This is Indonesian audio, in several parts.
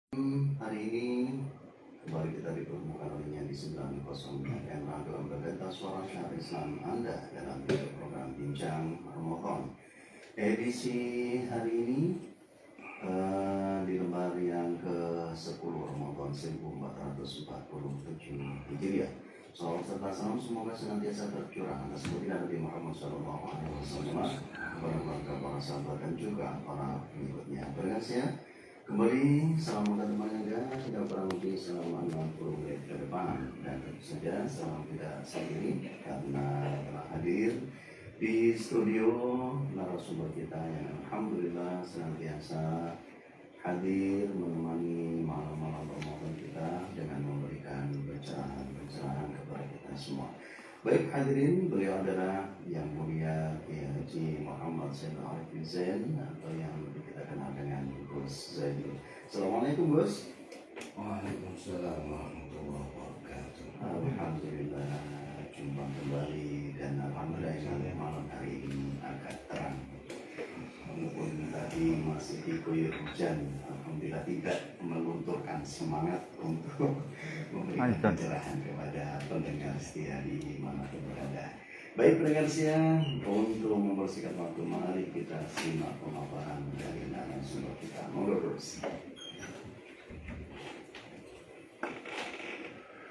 Hari ini kembali kita dipertemukan olehnya di 90 FM Radio Ambedita Suara Syiar Islam Anda dalam program Bincang Ramadan. Edisi hari ini di lembar yang ke-10 Ramadan 1447 Hijriah. Salam serta salam semoga senantiasa tercurah atas baginda Nabi Muhammad SAW kepada keluarga, para sahabat dan juga para pengikutnya. Berkasih kembali salam dan temannya tidak kurang lebih selama 60 menit ke depan, dan tentu saja salam tidak sendiri karena telah hadir di studio narasumber kita yang alhamdulillah senantiasa hadir menemani malam-malam Ramadan kita dengan memberikan pencerahan kepada kita semua. Baik hadirin, beliau adalah yang mulia Kiai Haji Muhammad Zainul Arifin Zain atau yang lebih kita kenal dengan Gus Zainul. Assalamualaikum Gus. Waalaikumsalam warahmatullahi wabarakatuh. Alhamdulillah jumpa kembali dan alhamdulillah malam hari ini agak terang. Walaupun tadi masih diguyur hujan, alhamdulillah tidak melunturkan semangat untuk memberikan pencerahan kepada pendengar setia di mana pun berada. Baik pendengar setia, untuk membersihkan waktu mari kita simak pemaparan dari narasumber kita. Monggo terus.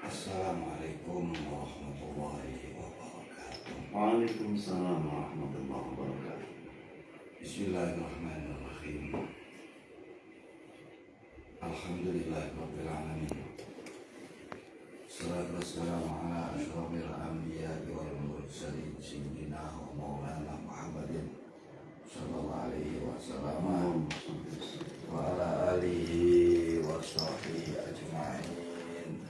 Assalamualaikum warahmatullahi wabarakatuh. Waalaikumsalam warahmatullahi wabarakatuh. Bismillahirrahmanirrahim. Alhamdulillahirabbil alamin. Salatu wassalamu ala asyrafil anbiya'i wal mursalin sayyidina wa maulana Muhammadin sallallahu alaihi wasallam wa ala alihi wa sahbihi ajma'in.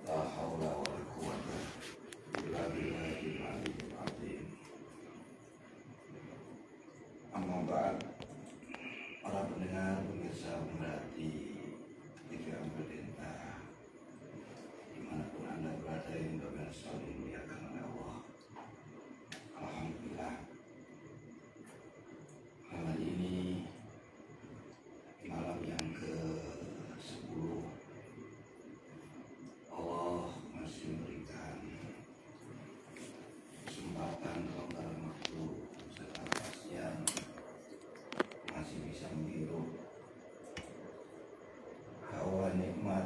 La haula wa la quwwata illa billahil aliyyil azim. Amma ba'd, para pendengar pemirsa berarti TV Ambedita dimanapun Anda berada yang selalu dimuliakan oleh Allah. Alhamdulillah, malam ini malam yang ke-10 Allah masih memberikan kesempatan dalam waktu serta kepastian masih bisa menghirup hawa nikmat,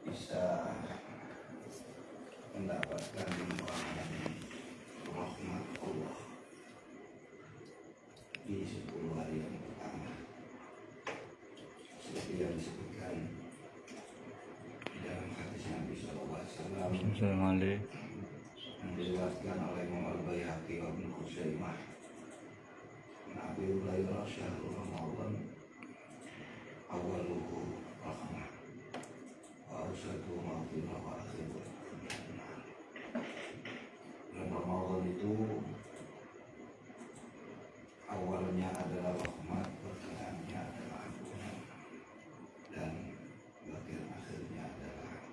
bisa mendapatkan limpahan rahmat Allah di 10 hari yang pertama, seperti yang disebutkan di dalam hadis Nabi sallallahu alaihi wasallam yang diriwayatkan oleh Imam Al-Baihaqi wa Ibnu Khuzaimah. Nabi Hurairah syahrul Ramadan awaluhu rahmah wa awsatuhu maghfirah wa akhiruhu jannah. Bulan Ramadan itu awalnya adalah rahmat, pertengahannya adalah ampunan, dan bagian akhirnya adalah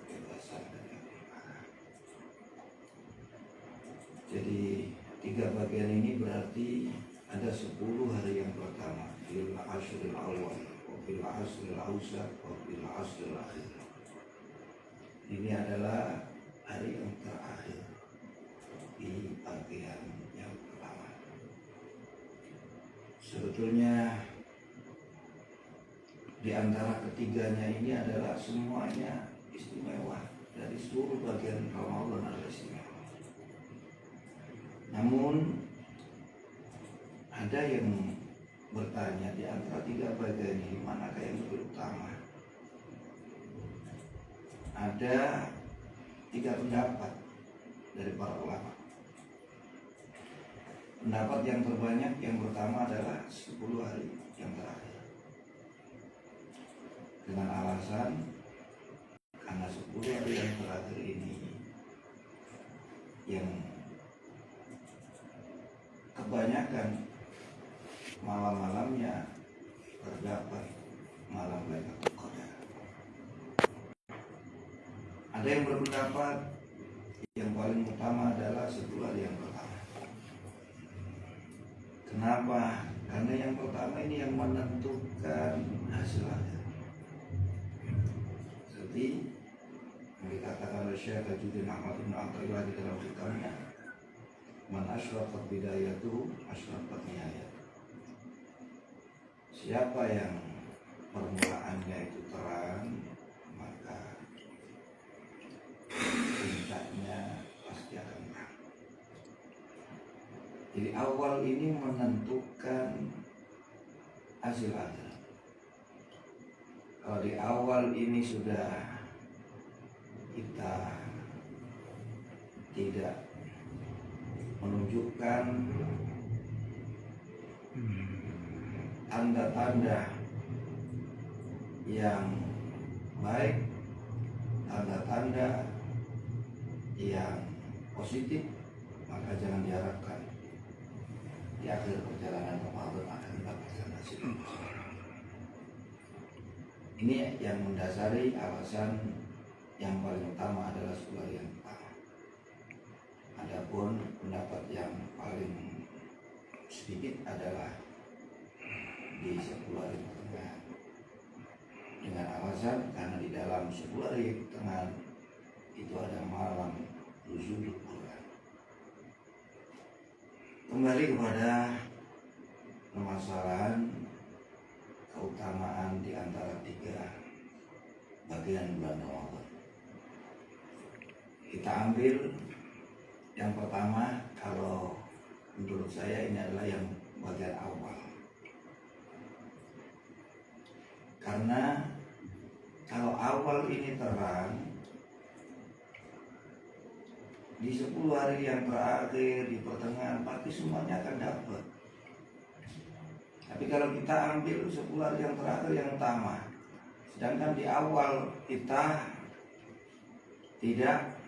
kebebasan dari api neraka. Jadi 3 bagian ini berarti ada 10 hari yang pertama, fil ashril awal, fil ashril awsat, fil ashril akhir. Ini adalah hari yang terakhir di bagian yang pertama. Sebetulnya di antara ketiganya ini adalah semuanya istimewa. Dari seluruh bagian Ramadan adalah istimewa. Namun ada yang bertanya, di antara 3 bagian ini manakah yang lebih utama? Ada 3 pendapat dari para ulama. Pendapat yang terbanyak yang pertama adalah 10 hari yang terakhir, dengan alasan karena 10 hari yang terakhir ini yang kebanyakan malam-malamnya terdapat malam Lailatul Qadar. Ada yang berpendapat yang paling utama adalah 10 hari yang pertama. Kenapa? Karena yang pertama ini yang menentukan hasil akhir. Seperti yang dikatakan oleh Syekh Tajuddin Ahmad bin Athaillah di dalam kitabnya, man asyraqat bidayatuhu asyraqat nihayat. Siapa yang permulaannya itu terang, maka puncaknya pasti akan terang. Jadi awal ini menentukan hasil akhir. Kalau di awal ini sudah kita tidak menunjukkan tanda-tanda yang baik, tanda-tanda yang positif, maka jangan diharapkan di akhir perjalanan Ramadan akan mendapatkan hasil. Ini yang mendasari alasan yang paling utama adalah 10 hari yang pertama. Adapun pendapat yang paling sedikit adalah di 10 hari pertengahan, dengan alasan karena di dalam 10 hari pertengahan itu ada malam nuzulul Quran. Kembali kepada permasalahan keutamaan di antara 3 bagian bulan Ramadan. Kita ambil yang pertama, kalau menurut saya ini adalah yang bagian awal. Karena kalau awal ini terang, di 10 hari yang terakhir, di pertengahan, pasti semuanya akan dapat. Tapi kalau kita ambil 10 hari yang terakhir yang utama, sedangkan di awal kita tidak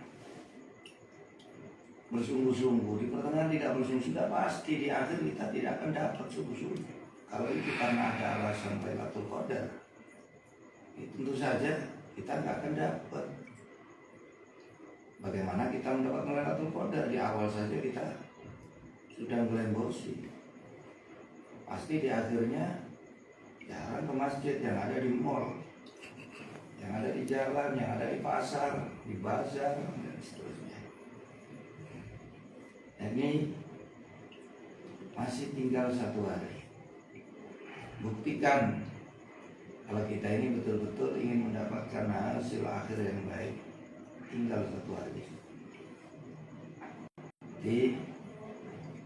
bersungguh-sungguh, di pertengahan tidak bersungguh-sungguh, pasti di akhir kita tidak akan dapat sungguh-sungguh. Kalau itu karena ada alasan Lailatul Qadar, tentu saja kita nggak akan dapat. Bagaimana kita mendapat Lailatul Qadar? Di awal saja kita sudah gelembosi. Pasti di akhirnya jarang ke masjid, yang ada di mall, yang ada di jalan, yang ada di pasar, di bazar, dan seterusnya. Ini masih tinggal 1 hari. Buktikan kalau kita ini betul-betul ingin mendapatkan hasil akhir yang baik, tinggal 1 hari. Jadi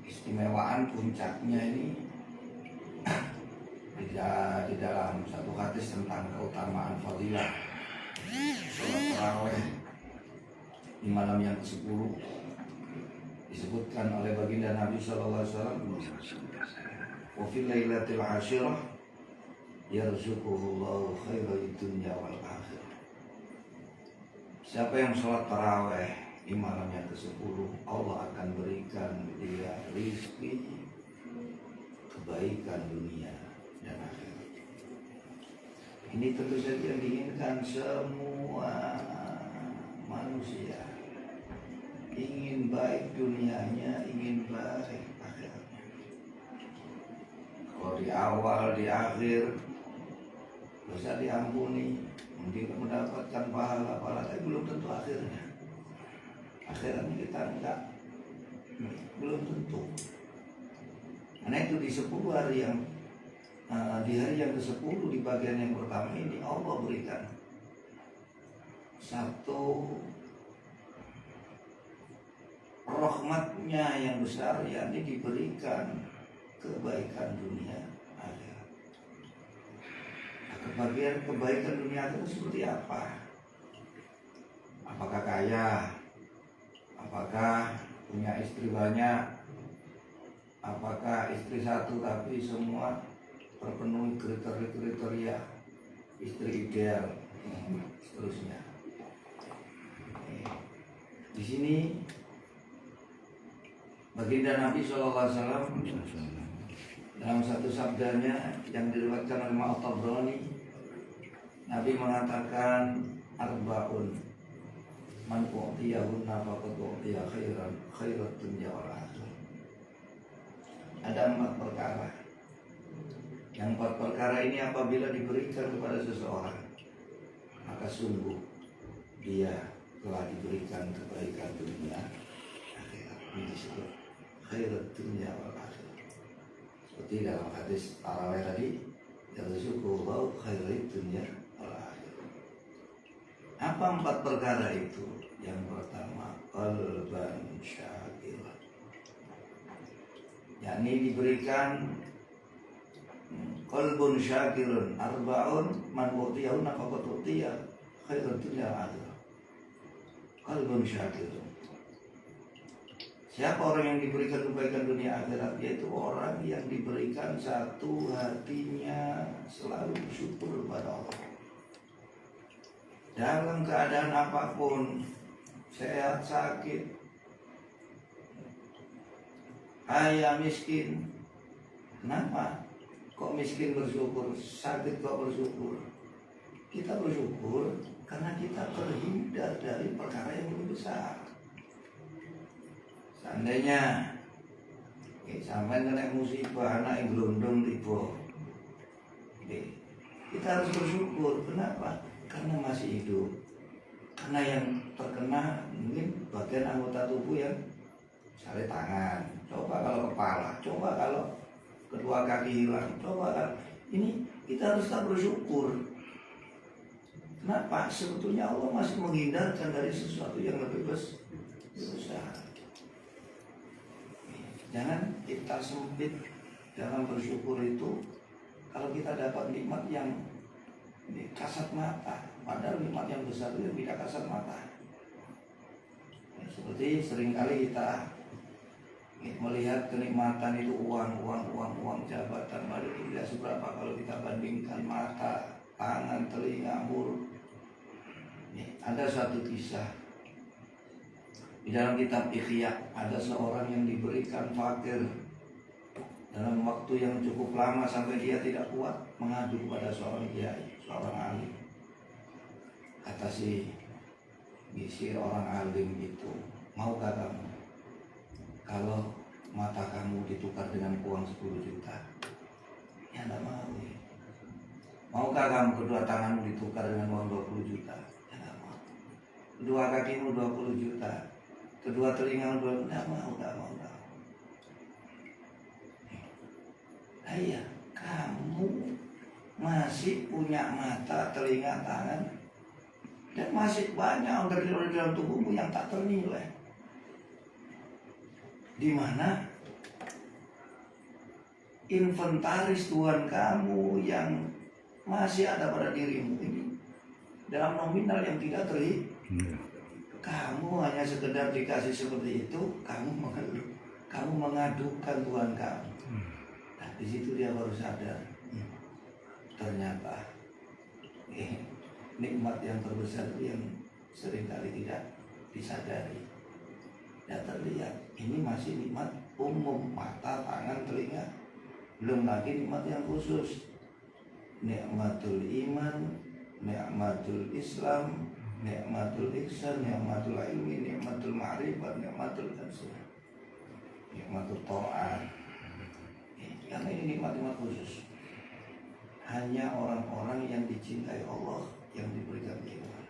istimewaan puncaknya ini di dalam satu hadis tentang keutamaan fadilah sholat tarawih di malam yang ke-10 disebutkan oleh baginda Nabi sallallahu alaihi wasallam, wa fil lailatil ashirah yarzuquhullahu khairal dunya wal akhirah. Siapa yang sholat tarawih di malam yang ke-10, Allah akan berikan dia rizki, kebaikan dunia dan akhirat. Ini tentu saja diinginkan semua manusia. Ingin baik dunianya, ingin baik akhiratnya. Kalau di awal, di akhir bisa diampuni, mungkin mendapatkan pahala-pahala, tapi belum tentu akhirnya. Akhirnya kita enggak, belum tentu. Karena itu di 10 hari yang di hari yang ke-10 di bagian yang pertama ini Allah berikan satu rahmatnya yang besar, yakni diberikan kebaikan dunia akhirat. Kebagian kebaikan dunia itu seperti apa? Apakah kaya? Apakah punya istri banyak? Apakah istri satu tapi semua terpenuhi kriteria istri ideal, seterusnya. Di sini baginda Nabi SAW dalam satu sabdanya yang diriwayatkan oleh Imam Tabrani, Nabi mengatakan arba'un man u'tiyahunna faqad u'tiya khairat dunya wal akhirah. Ada 4 perkara Yang 4 perkara ini apabila diberikan kepada seseorang, maka sungguh dia telah diberikan kebaikan dunia akhirat. Ini disebut khairat dunia wal akhirat. Seperti dalam hadis Tarawih tadi, yarzuqullahu khairat dunia wal akhirat. Apa 4 perkara itu? Yang pertama, qalban syakira, yakni diberikan qalbun syakirun arba'un man utiyahu nafaqat utiya khairat dunya wal akhirah. Qalbun syakirun, siapa orang yang diberikan kebaikan dunia akhirat? Yaitu orang yang diberikan satu hatinya selalu bersyukur kepada Allah dalam keadaan apapun, sehat, sakit, kaya, miskin. Kenapa? Kok miskin bersyukur, sakit kok bersyukur? Kita bersyukur karena kita terhindar dari perkara yang lebih besar. Seandainya sampai kena musibah, anak yang gelondong tiba, kita harus bersyukur. Kenapa? Karena masih hidup. Karena yang terkena mungkin bagian anggota tubuh yang misalnya tangan, coba kalau kepala, coba kalau kedua kaki hilang, coba kalau ini, kita harus tak bersyukur. Kenapa? Sebetulnya Allah masih menghindarkan dari sesuatu yang lebih besar. Jangan kita sempit dalam bersyukur itu. Kalau kita dapat nikmat yang kasat mata, padahal nikmat yang besar itu tidak kasat mata. Seperti seringkali kita melihat kenikmatan itu uang, jabatan, padahal tidak seberapa kalau kita bandingkan mata, tangan, telinga, mulut. Ada satu kisah di dalam kitab Ikhya, ada seorang yang diberikan fakir dalam waktu yang cukup lama sampai dia tidak kuat mengadu kepada seorang kiai, seorang alim. Kata si orang alim itu, maukah kamu kalau mata kamu ditukar dengan uang 10 juta? Ya tidak mau. Maukah kamu kedua tanganmu ditukar dengan uang 20 juta? Ya tidak mau. Kedua kakimu 20 juta, kedua telingamu 20 juta? Tidak mau. Iya, kamu masih punya mata, telinga, tangan, dan masih banyak organ dalam tubuhmu yang tak ternilai. Di mana inventaris Tuhan kamu yang masih ada pada dirimu ini dalam nominal yang tidak terhitung. Kamu hanya sekedar dikasih seperti itu, kamu mengadukan Tuhan kamu. Nah, di situ dia baru sadar, ternyata nikmat yang terbesar itu yang seringkali tidak disadari, tidak terlihat. Ini masih nikmat umum, mata, tangan, telinga. Belum lagi nikmat yang khusus, nikmatul iman, nikmatul Islam, nikmatul ihsan, nikmatul ilmi, nikmatul ma'rifat, nikmatul kansuh, nikmatul ta'at. Karena ini nikmat-nikmat khusus. Hanya orang-orang yang dicintai Allah yang diberikan nikmat.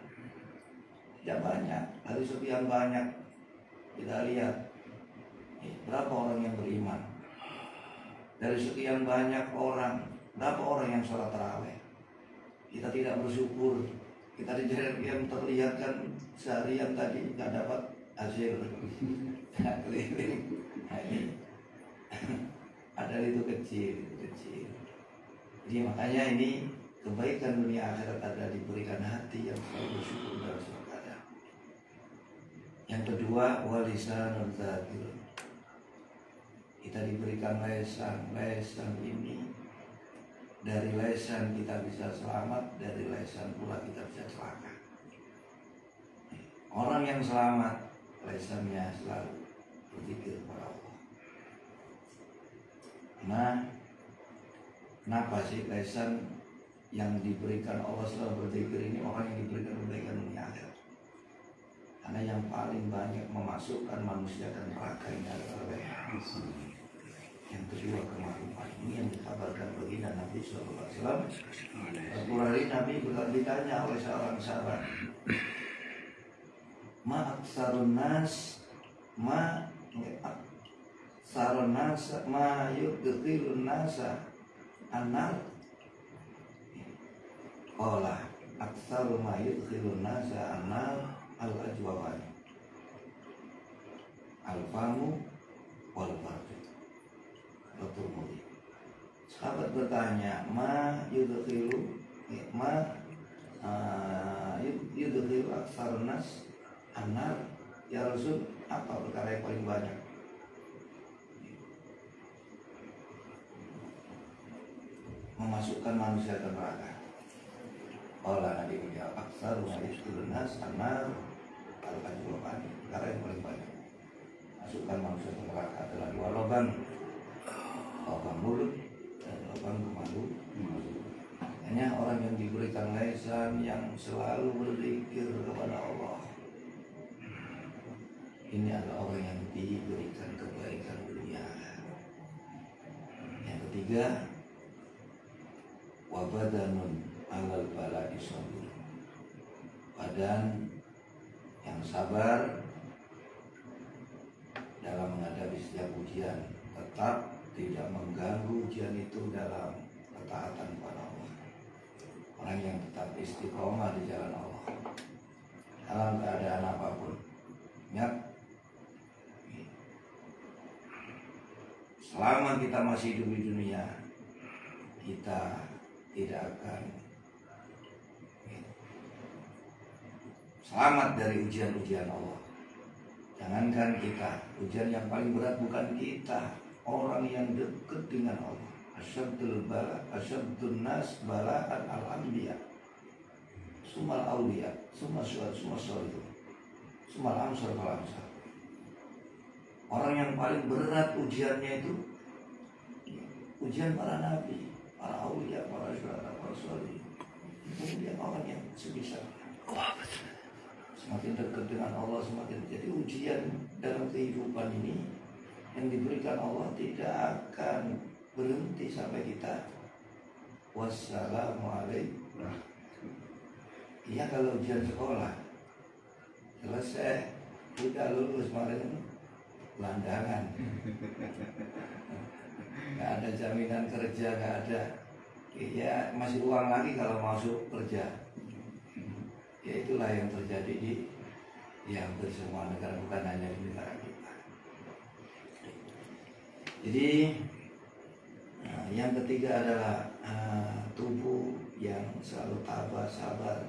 Tidak banyak, dari sekian banyak kita lihat berapa orang yang beriman. Dari sekian banyak orang, berapa orang yang sholat tarawih. Kita tidak bersyukur. Kita yang terlihat kan seharian tadi nggak dapat hasil, nggak keliling. Nah, ini padahal itu kecil. Jadi makanya ini kebaikan dunia akhirat ada diberikan hati yang selalu bersyukur dalam segala keadaan. Yang kedua, walisanun dzakir. Kita diberikan lesan ini. Dari lesan kita bisa selamat, dari lesan pula kita bisa celaka. Orang yang selamat, lesannya selalu berzikir kepada Allah. Nah, kenapa sih lesan yang diberikan Allah selalu berzikir ini orang yang diberikan kebaikan dunia akhirat? Karena yang paling banyak memasukkan manusia ke neraka ini adalah lesan. yang kedua kemakrufan. Ini yang dikabarkan baginda Nabi SAW. Suatu hari Nabi ditanya oleh seorang sahabat, ma aksarun nas ma aksarun nas ma yudkhilun nasa annar. Qala aktsaru ma yudkhilun nasa annar al-ajwaban al-famu wal farju. At-Tirmidzi. Sahabat bertanya, ma yudkhilu yudkhilu aktsarun nas annar, ya Rasul, apa perkara yang paling banyak? Memasukkan manusia ke neraka. Qala Nabi menjawab, aktsaru ma yudkhilun nas annar al-ajwaban. Perkara yang paling banyak masukkan manusia ke neraka adalah dua lubang mulut dan lubang kemalu. Hanya orang yang diberikan lisan yang selalu berzikir kepada Allah, ini adalah orang yang diberikan kebaikan dunia. Yang ketiga, wa badanun alal bala'i sabir. Badan yang sabar dalam menghadapi setiap ujian, tetap tidak mengganggu ujian itu dalam ketaatan kepada Allah. Orang yang tetap istiqomah di jalan Allah dalam keadaan apapun. Ingat, selama kita masih hidup di dunia, kita tidak akan selamat dari ujian-ujian Allah. Jangankan kita, ujian yang paling berat bukan kita, orang yang dekat dengan Allah. Asyadun nas bala'an al-anbiya, sumal awliya, sumal solihin, sumal amsal fal amsal. Orang yang paling berat ujiannya itu ujian para nabi, para awliya, para syuhada, para solihin. Kemudian orang yang sebisa semakin dekat dengan Allah, semakin jadi ujian dalam kehidupan ini yang diberikan Allah tidak akan berhenti sampai kita wassalamualaikum. Iya, kalau ujian sekolah selesai, kita lulus kemarin landangan, nggak ada jaminan kerja, nggak ada, ya masih uang lagi kalau masuk kerja. Ya itulah yang terjadi di hampir semua negara, bukan hanya di negara kita. Jadi yang ketiga adalah tubuh yang selalu tabah, sabar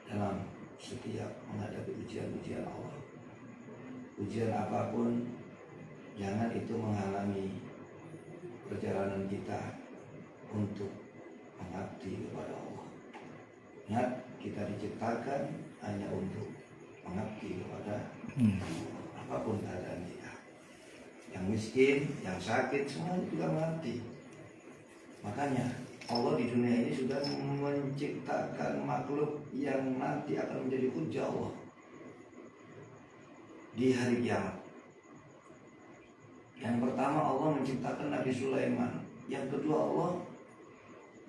dalam setiap menghadapi ujian-ujian Allah. Ujian apapun, jangan itu menghalangi perjalanan kita untuk mengabdi kepada Allah. Ingat, kita diciptakan hanya untuk mengabdi kepada apapun keadaan kita. Yang miskin, yang sakit, semuanya juga mengabdi. Makanya Allah di dunia ini sudah menciptakan makhluk yang nanti akan menjadi hujjah Allah di hari kiamat. Yang pertama, Allah menciptakan Nabi Sulaiman. Yang kedua, Allah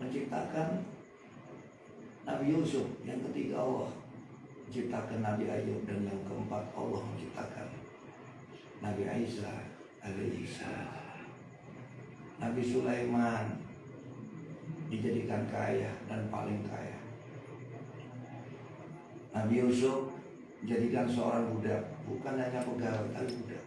menciptakan Nabi Yusuf. Yang ketiga, Allah menciptakan Nabi Ayub. Dan yang keempat, Allah menciptakan Nabi Isa alaihi salam. Nabi Sulaiman dijadikan kaya dan paling kaya. Nabi Yusuf dijadikan seorang budak, bukan hanya pegawai tapi budak.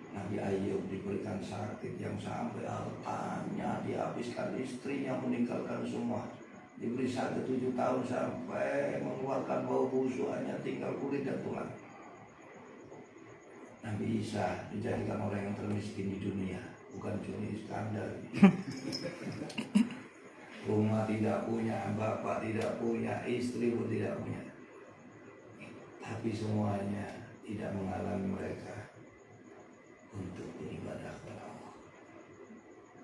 Nabi Ayub diberikan sakit yang sampai hartanya dihabiskan, istrinya meninggalkan semua, diberi sakit 7 tahun sampai mengeluarkan bau busuk, hanya tinggal kulit dan tulang. Nabi Isa dijadikan orang yang termiskin di dunia, bukan curi Iskandar. Rumah tidak punya, bapak tidak punya, istri pun tidak punya. Tapi semuanya tidak menghalangi mereka untuk beribadah kepada Allah.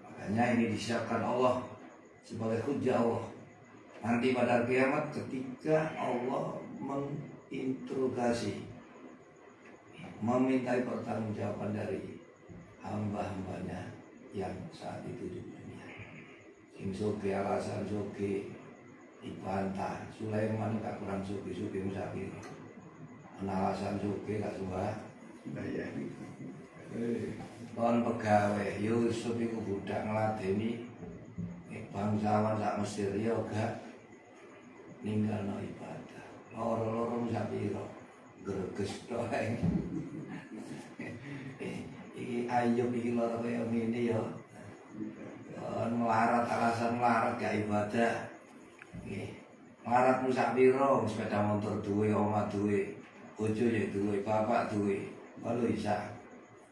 Makanya ini disiapkan Allah sebagai hujjah Allah. Nanti pada kiamat ketika Allah menginterogasi, memintai pertanggungjawaban dari hamba-hambanya yang saat itu di dunia. Sing suki alasan suki dibantah. Sulaiman gak kurang suki musafir. Alasan suki gak suka. Kon pegawai Yusuf iku budak ngladeni bangsawan sak Mesir ya gak ninggalno ibadah. Loro-loro musafir greges tok ae. Iki Ayub iki loro kaya ngene ya. Melarat alasan melarat gak ibadah. Nggih. Melarat musafiro sepeda motor duwe, omah duwe, bojo ya duwe, bapak duwe. Kalau Isa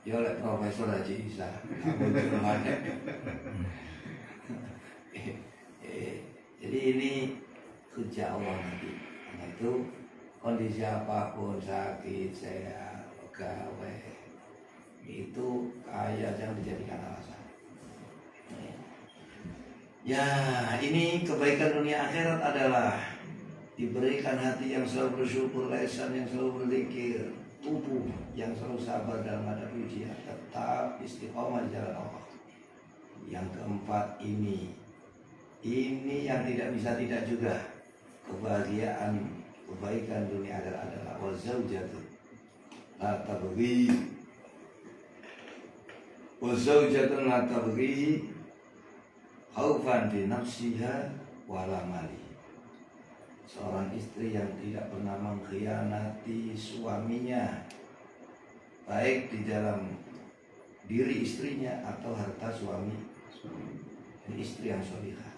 ya oleh Profesor Haji Isa. Jadi ini kerja Allah nanti. Karena itu kondisi apapun, sakit, sehat, pegawai, itu kaya jangan dijadikan alasan. Ya, ini kebaikan dunia akhirat adalah diberikan hati yang selalu bersyukur, lisan yang selalu berzikir, tubuh yang selalu sabar dalam menghadapi ujian, tetap istiqomah di jalan Allah. Yang keempat ini yang tidak bisa tidak juga kebahagiaan, kebaikan dunia akhirat adalah wazaujatu la tabghi wazaujatu la tabghi khaufan fi nafsiha wala mali. Seorang istri yang tidak pernah mengkhianati suaminya, baik di dalam diri istrinya atau harta suami. Ini istri yang sholihah.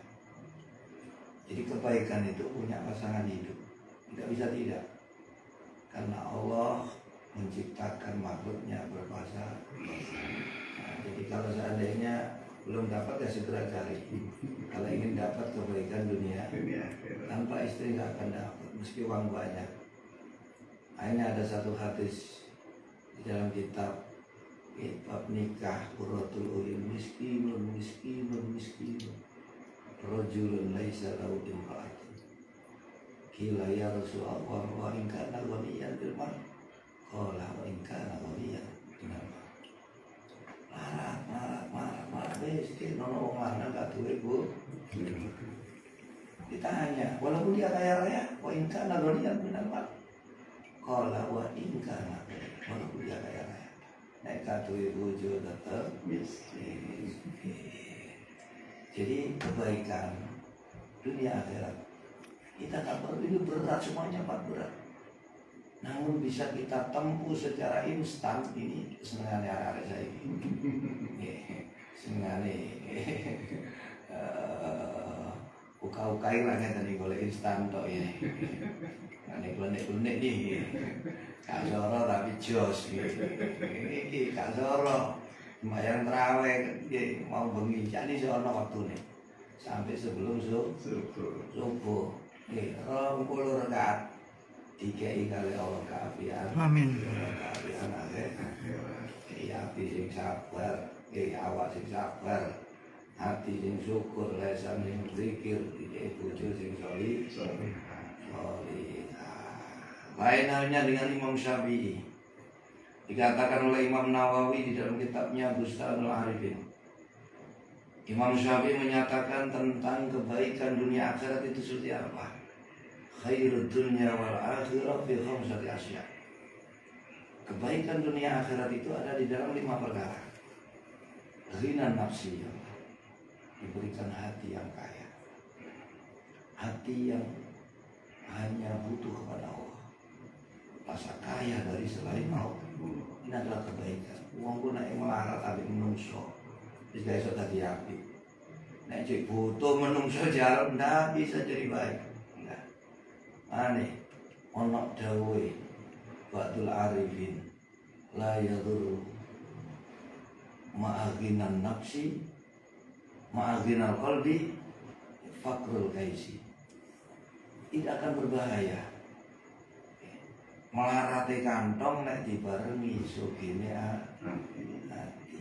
Jadi kebaikan itu punya pasangan hidup, tidak bisa tidak. Karena Allah menciptakan makhluknya berpasangan. Nah, jadi kalau seandainya belum dapat ya segera cari. Kalau ingin dapat kebaikan dunia, tanpa istri nggak akan dapat, meski uang banyak. Akhirnya ada satu hadis di dalam kitab nikah, qurratul uyun, miskinun rajulun laisa lahu imra'atun. Qila ya Rasulullah wa in kana ghaniyan bil mal. Qala wa in kana ghaniyan bil mal. Marah miskin, nono wong lanang gak duwe, Bu. Ditanya, walaupun dia kaya raya, wa in kana ghaniyan bil mal. Qala wa in kana, walaupun dia kaya raya, nek gak duwe bojo tetep miskin. Jadi kebaikan dunia akhirat kita tak perlu, ini berat, semuanya berat. Namun bisa kita tempuh secara instan. Ini senengannya arek saya ini. Senengane uka-ukai lah kan tadi boleh instan tok ya. Ane klenek-klenek nih. Kak Soro tapi jos gitu. Ini Kak Soro lumayan terawih mau bengi, jadi seorang waktu nih sampai sebelum subuh. 20 rakaat dikai kali Allah keapian. Amin. Keapian akeh. Hati sing sabar, awak sing sabar, hati sing syukur, lisan sing zikir, bojo sing sholih. Lain halnya dengan Imam Syafi'i. Dikatakan oleh Imam Nawawi di dalam kitabnya Bustanul Arifin. Imam Syafi'i menyatakan tentang kebaikan dunia akhirat itu seperti apa? Khairud dunya wal akhirah fi khamsati asya. Kebaikan dunia akhirat itu ada di dalam 5 perkara. Ghina nafsi, diberikan hati yang kaya, hati yang hanya butuh kepada Allah, rasa kaya dari selain Allah. Ini adalah kebaikan. Uang pun naik melarat tapi menungso, bisa esok tadi api. Naik cek butuh menungso jalan, tidak bisa jadi baik. Enggak. Aneh, onok dawe, Ba'dul Arifin, la yadur ma'aghinan nafsi, ma'aghinal qalbi, fakrul kaisi. Tidak akan berbahaya melarati kantong nek dibarengi sugine hati.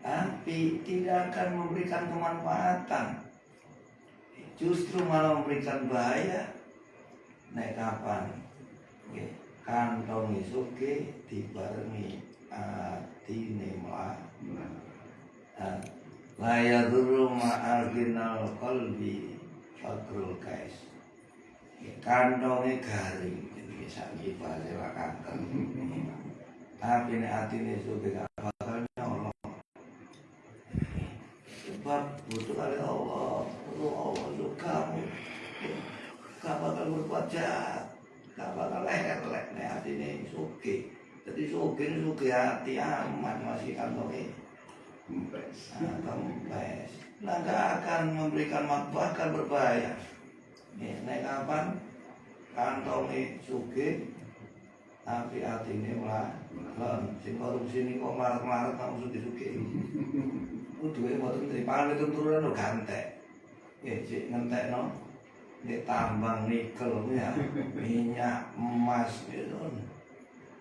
Tapi tidak akan memberikan kemanfaatan, justru malah memberikan bahaya. Nek kapan kantong suge dibarengi atine la yadurru ma'aginal qalbi fakrul kais. Kantongnya garing, jadi sakit bahasa kanker. Tapi ini atine suka gak bakal nyolong. Sebab butuh kali Allah, butuh Allah sukamu. Gak bakal berbuat jahat, gak bakal leher-leher nih atine suka. Jadi suka ini suka hati aman masih kantongnya. Kempes. Nah, gak akan memberikan manfaat, akan berbahaya. Naik kapan kantongnya suge tapi hati ini malah sing korupsi ini kok maret-maret kamu sudah suge duwe mboten tripangan itu turunan lo gantek sik ngentekno nek tambang nikel ya minyak emas gitu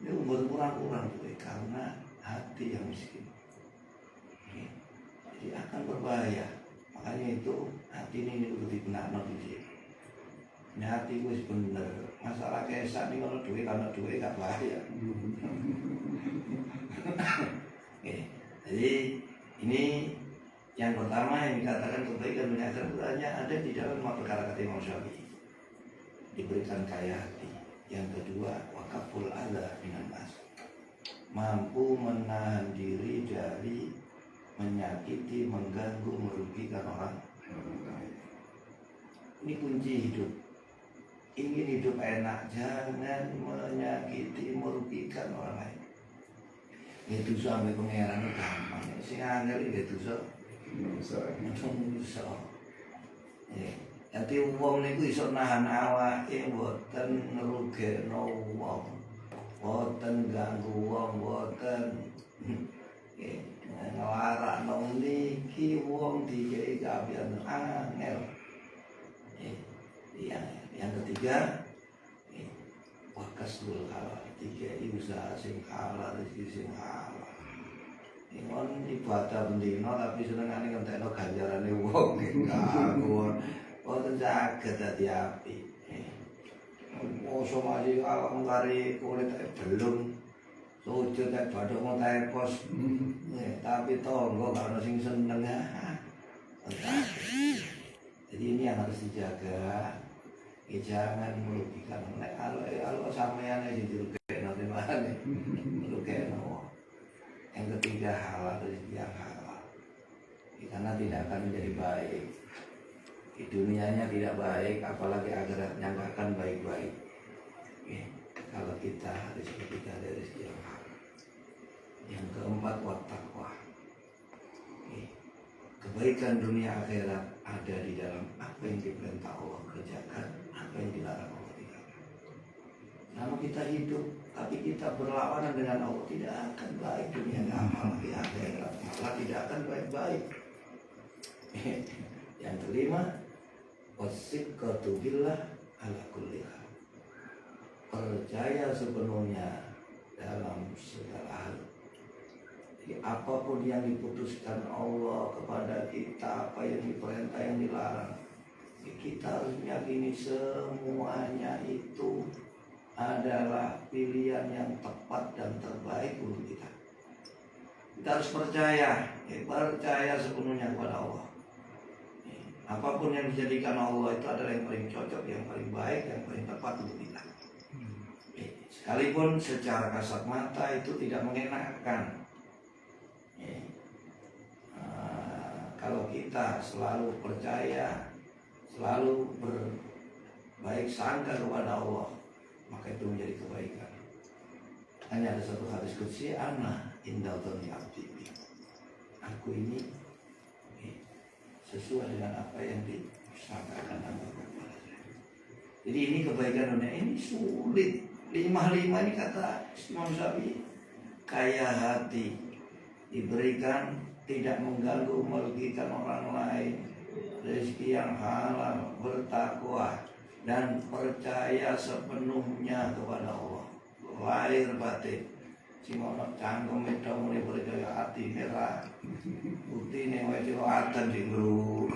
itu kurang-kurang tuh karena hati yang miskin jadi akan berbahaya. Makanya itu hati ini kudu dibenakno dhisik. Ini hati gue bener. Masalah kesak ini kalau duit gak bahaya. Jadi ini yang pertama yang dikatakan kebaikan dunia akhirat itu hanya ada di dalam 5 perkara kata Imam Syafi'i. Diberikan kaya hati. Yang kedua, wakaful adza minan nas. Mampu menahan diri dari menyakiti, mengganggu, merugikan orang lain. Ini kunci hidup. Ingin hidup enak, jangan menyakiti, merugikan orang lain. Itu sampai pengeran itu gampang. Sing angel itu susah. Jadi wong niku iso nahan awake mboten ngrugekno wong. Mboten ganggu wong, mboten ngelarak nong niki wong dikei kabian angel. Yang ketiga wakasul halal, dikei usaha sing halal, rezeki sing halal. Ingon ibadah bendino tapi senengane ngentekno ganjarane wong kanggo boten saged dadi api. Poso masih awak ngari kulit belum sujud nek badhe mau tepos. Tapi tonggo kalau sing seneng jadi ini yang harus dijaga. Jangan merugikan. Nek kalau sampeyan iki dirugekno temane. Merugekno. Yang ketiga halal rezeki yang halal. Karena tidak akan menjadi baik. Di dunianya tidak baik, apalagi akhiratnya nggak akan baik-baik. Kalau kita rezeki kita dari rezeki yang halal. Yang keempat wattaqwa. Kebaikan dunia akhirat ada di dalam apa yang diperintah Allah kerjakan, apa yang dilarang Allah tinggalkan. Nama kita hidup, tapi kita berlawanan dengan Allah, tidak akan baik dunia apalagi akhirat, malah tidak akan baik-baik. Yang kelima, wassiqatu billah ala kulli hal. Percaya sepenuhnya dalam segala hal. Jadi apapun yang diputuskan Allah kepada kita, apa yang diperintah, yang dilarang, kita harus meyakini semuanya itu adalah pilihan yang tepat dan terbaik untuk kita. Kita harus percaya sepenuhnya kepada Allah. Apapun yang dijadikan Allah itu adalah yang paling cocok, yang paling baik, yang paling tepat untuk kita. Sekalipun secara kasat mata itu tidak mengenakan. Kalau kita selalu percaya, selalu berbaik sangka kepada Allah, maka itu menjadi kebaikan. Hanya ada satu hadis qudsi, ana indal dzanni abdi. Aku ini sesuai dengan apa yang disangkakan hamba kepada saya. Jadi ini kebaikan dunia ini sulit. 5 ini kata Imam Syafi'i, kaya hati, diberikan tidak mengganggu merugikan orang lain, rezeki yang halal, bertakwa dan percaya sepenuhnya kepada Allah, lahir batin. Si mono cangkem itu mulai percaya hati merah, putih nih wajib atan di grup,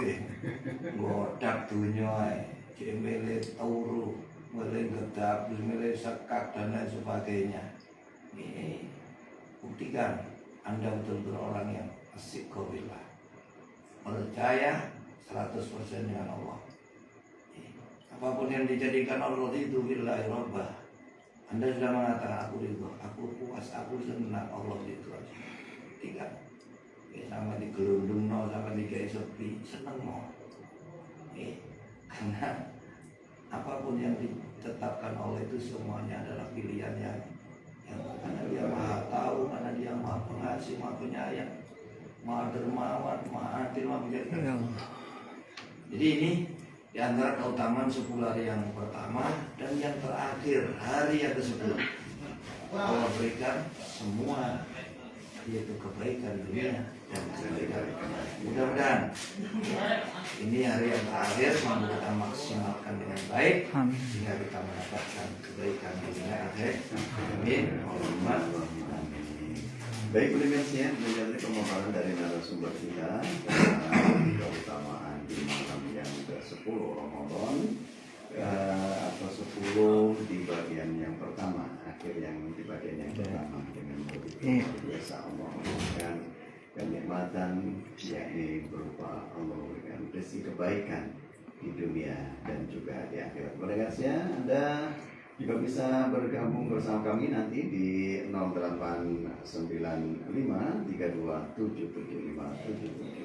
godak dunia, cemele turu, mulai gedap, mulai sekat dan lain sebagainya. Ini buktikan Anda betul-betul orang yang asyikko billah, percaya 100% dengan Allah. Apapun yang dijadikan Allah itu billahi rabbah, Anda sudah mengatakan aku ridho, aku puas, aku senang, Allah itu aja. Tiga, sama digelundung no, sama digawe sepi, seneng no. Karena apapun yang ditetapkan Allah itu semuanya adalah pilihan yang karena dia maha tahu, karena dia maha pengasih, maha penyayang, maha dermawan, maha adil, maha bijaksana. Jadi ini di antara keutamaan 10 hari yang pertama dan yang terakhir, hari yang ke-10. Allah berikan semua, yaitu kebaikan dunia dan kebaikan. Mudah-mudahan ini hari yang terakhir mampu kita maksimalkan dengan baik sehingga kita mendapatkan kebaikan dunia akhir. Amin. Allahumma amin. Baik, Budimensia, menjadi pemaparan dari narasumber kita keutamaan di malam yang ke-10 Ramadan atau 10 di bagian yang pertama, akhir yang di bagian yang pertama dengan begitu biasa Allah memberikan kenikmatan, yakni berupa Allah memberikan rezeki kebaikan di dunia dan juga di akhirat. Mendengarnya, Anda juga bisa bergabung bersama kami nanti di 0895 32 775 77